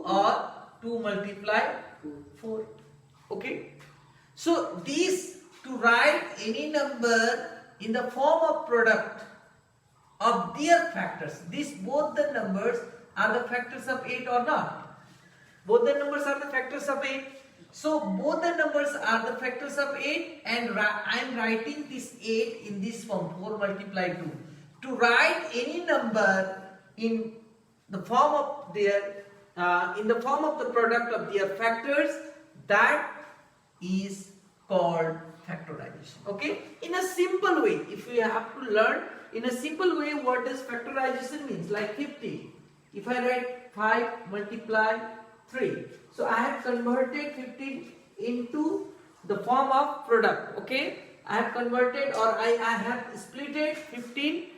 or 2 multiply 4. Okay. So these, to write any number in the form of product of their factors, these both the numbers are the factors of 8 or not? Both the numbers are the factors of 8. So both the numbers are the factors of 8, and I am writing this 8 in this form, 4 multiply 2. To write any number in the form of their in the form of the product of their factors, that is called factorization. Okay, in a simple way, if you have to learn in a simple way what does factorization means, like 50, if I write 5 multiply 3, so I have converted 15 into the form of product. Okay, I have converted, or I have splitted 15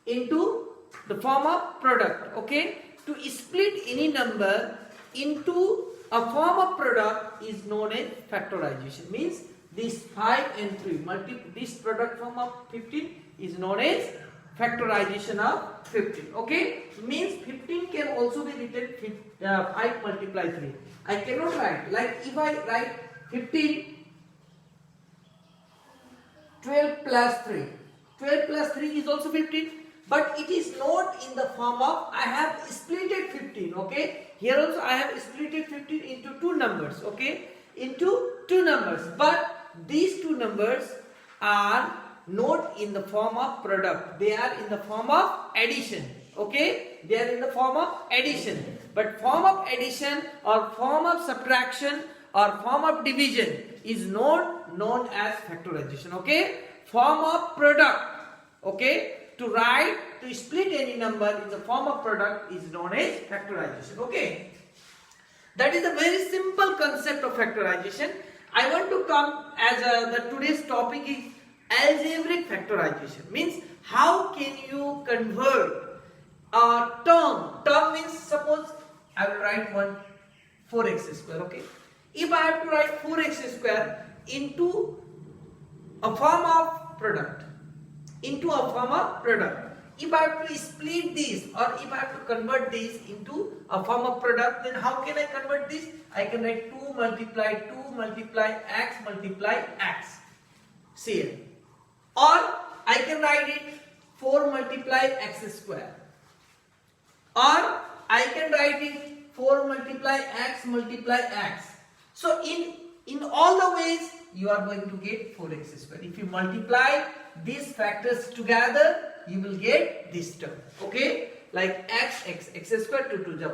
into the form of product. Okay, to split any number into a form of product is known as factorization. Means this 5 and 3 this product form of 15 is known as factorization of 15. Okay, means 15 can also be written 5 multiply 3. I cannot write, like if I write 15 12 plus 3, 12 plus 3 is also 15, but it is not in the form of, I have splitted 15. Okay, here also I have splitted 15 into two numbers. Okay, into two numbers, but these two numbers are not in the form of product, they are in the form of addition. Okay, they are in the form of addition, but form of addition or form of subtraction or form of division is not known as factorization. Okay, form of product, okay, to write, to split any number in the form of product is known as factorization. Okay, that is a very simple concept of factorization. I want to come as the today's topic is algebraic factorization. Means how can you convert a term means, suppose I will write 4x square. Okay, if I have to write 4x square into a form of product, if I have to split this, or if I have to convert this into a form of product, then how can I convert this? I can write 2 multiply x multiply x. See here. Or I can write it 4 multiply x square. Or I can write it 4 multiply x multiply x. So in all the ways you are going to get 4x square. If you multiply these factors together, you will get this term. Okay, like x square, 2 to the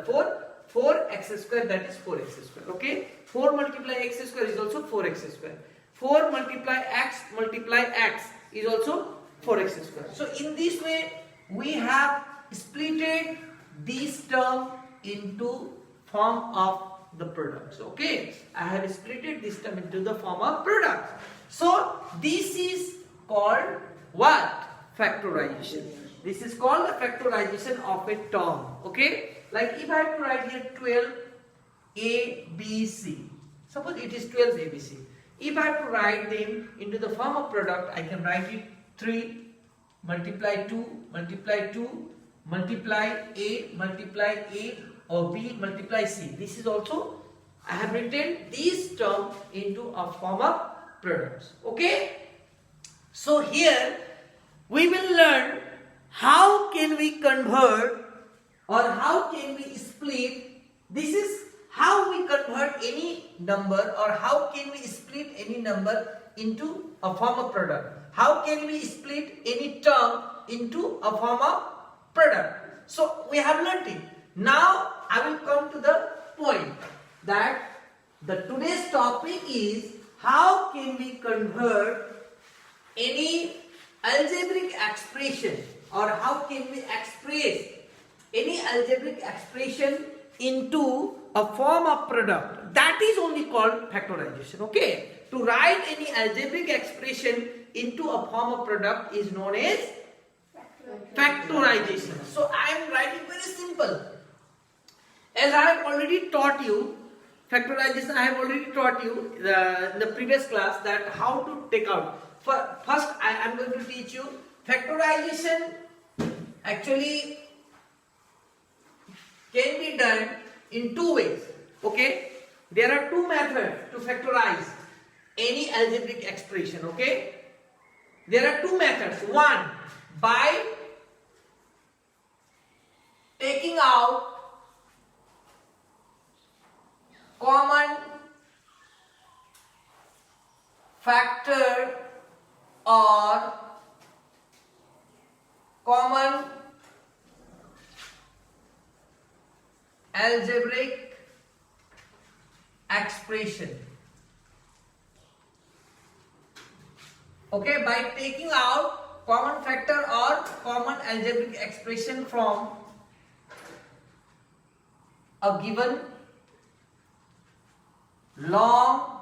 4x square, that is 4x square. Okay, 4 multiply x square is also 4x square. 4 multiply x is also 4x square. So in this way we have splitted this term into form of the products. Okay, I have splitted this term into the form of products. So this is called what? Factorization. This is called the factorization of a term. Okay, like if I have to write here 12 ABC, suppose it is 12 ABC. If I have to write them into the form of product, I can write it 3 multiply 2 multiply 2 multiply A or B multiply C. This is also, I have written this term into a form of products. Okay, so here we will learn how can we convert or how can we split. This is how we convert any number, or how can we split any number into a form of product. How can we split any term into a form of product. So we have learnt it. Now I will come to the point that the today's topic is how can we convert any algebraic expression, or how can we express any algebraic expression into a form of product. That is only called factorization. Okay, to write any algebraic expression into a form of product is known as factorization. So I am writing very simple. As I have already taught you factorization, I have already taught you in the previous class that how to take out. First I am going to teach you factorization actually can be done in two ways. Okay, there are two methods to factorize any algebraic expression. Okay, there are two methods. One, by taking out common factor or common algebraic expression. Okay, by taking out common factor or common algebraic expression from a given long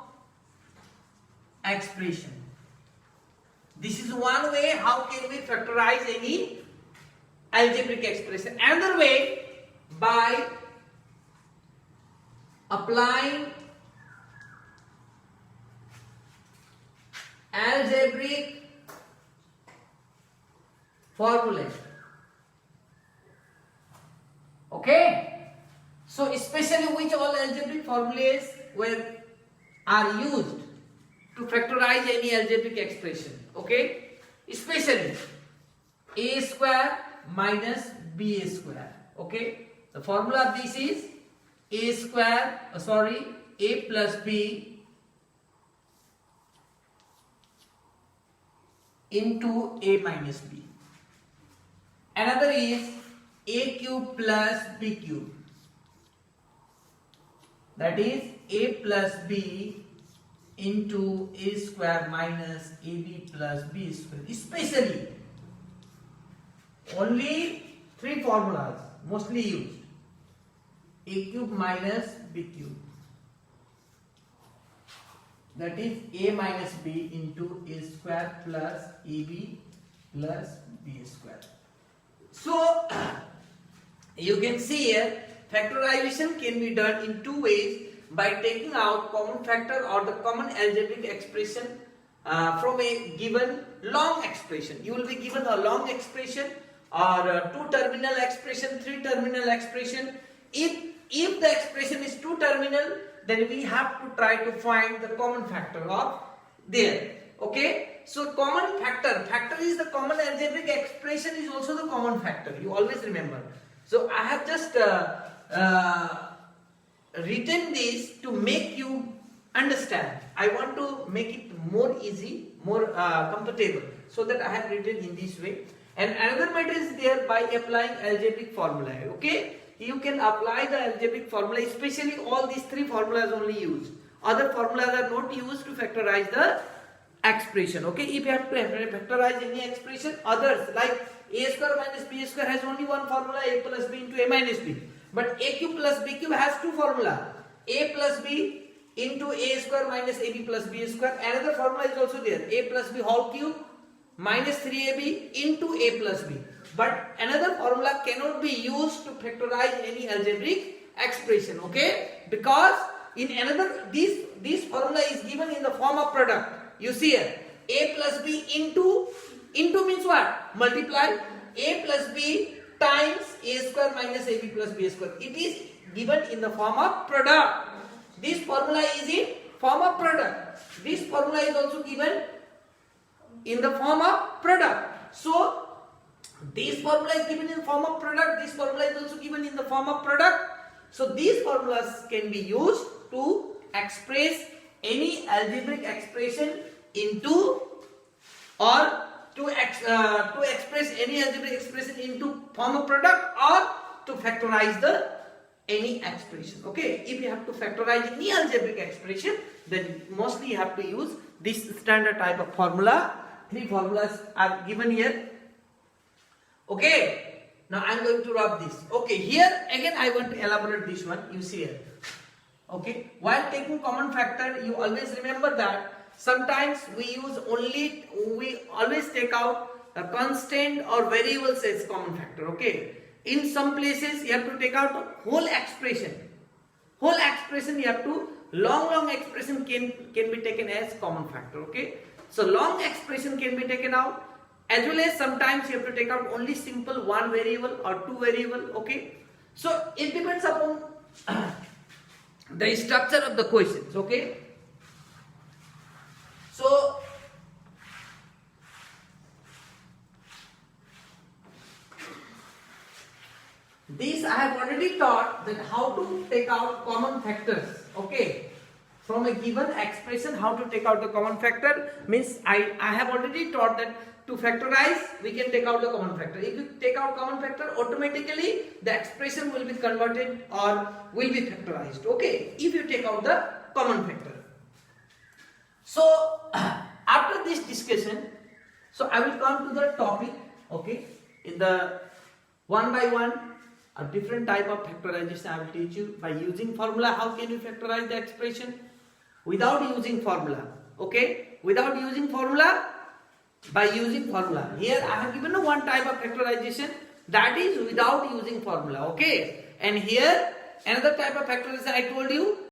expression. This is one way how can we factorize any algebraic expression. Another way, by applying algebraic formula. Okay, so especially which all algebraic formulas are used to factorize any algebraic expression. Okay, especially a square minus b square. Okay, the formula of this is a plus b into a minus b. Another is a cube plus b cube. That is a plus b into a square minus ab plus b square. Especially only three formulas mostly used: a cube minus b cube, that is a minus b into a square plus ab plus b square. So you can see here factorization can be done in two ways: by taking out common factor or the common algebraic expression from a given long expression. You will be given a long expression or a two-terminal expression, three-terminal expression. If the expression is two-terminal, then we have to try to find the common factor of there. Okay, so common factor is the common algebraic expression, is also the common factor. You always remember. So I have just written this to make you understand. I want to make it more easy, more comfortable, so that I have written in this way. And another method is there by applying algebraic formula. Okay, you can apply the algebraic formula, especially all these three formulas only used. Other formulas are not used to factorize the expression. Okay, if you have to factorize any expression, others like a square minus b square has only one formula, a plus b into a minus b. But a cube plus b cube has two formula: a plus b into a square minus ab plus b square. Another formula is also there: a plus b whole cube minus 3ab into a plus b. But another formula cannot be used to factorize any algebraic expression. Okay, because in another this formula is given in the form of product. You see here, a plus b into means what? Multiply. A plus b times a square minus ab plus b square. It is given in the form of product. This formula is in form of product. This formula is also given in the form of product. So this formula is given in the form of product. This formula is also given in the form of product. So these formulas can be used to express any algebraic expression into, or to express any algebraic expression into form of product, or to factorize any expression. Okay, if you have to factorize any algebraic expression, then mostly you have to use this standard type of formula. Three formulas are given here. Okay, now I am going to rub this. Okay, here again I want to elaborate this one. You see here. Okay, while taking common factor, you always remember that sometimes we always take out a constant or variables as common factor. Okay, in some places you have to take out a whole expression. Whole expression you have to, long expression can be taken as common factor. Okay, so long expression can be taken out, as well as sometimes you have to take out only simple one variable or two variable. Okay, so it depends upon the structure of the questions. Okay. So this I have already taught that how to take out common factors. Okay. From a given expression, how to take out the common factor means I have already taught that to factorize we can take out the common factor. If you take out common factor, automatically the expression will be converted or will be factorized. Okay. If you take out the common factor. So after this discussion, so I will come to the topic. Okay. In the one by one, a different type of factorization I will teach you by using formula. How can you factorize the expression without using formula? Okay, without using formula, by using formula. Here I have given one type of factorization, that is without using formula. Okay, and here another type of factorization I told you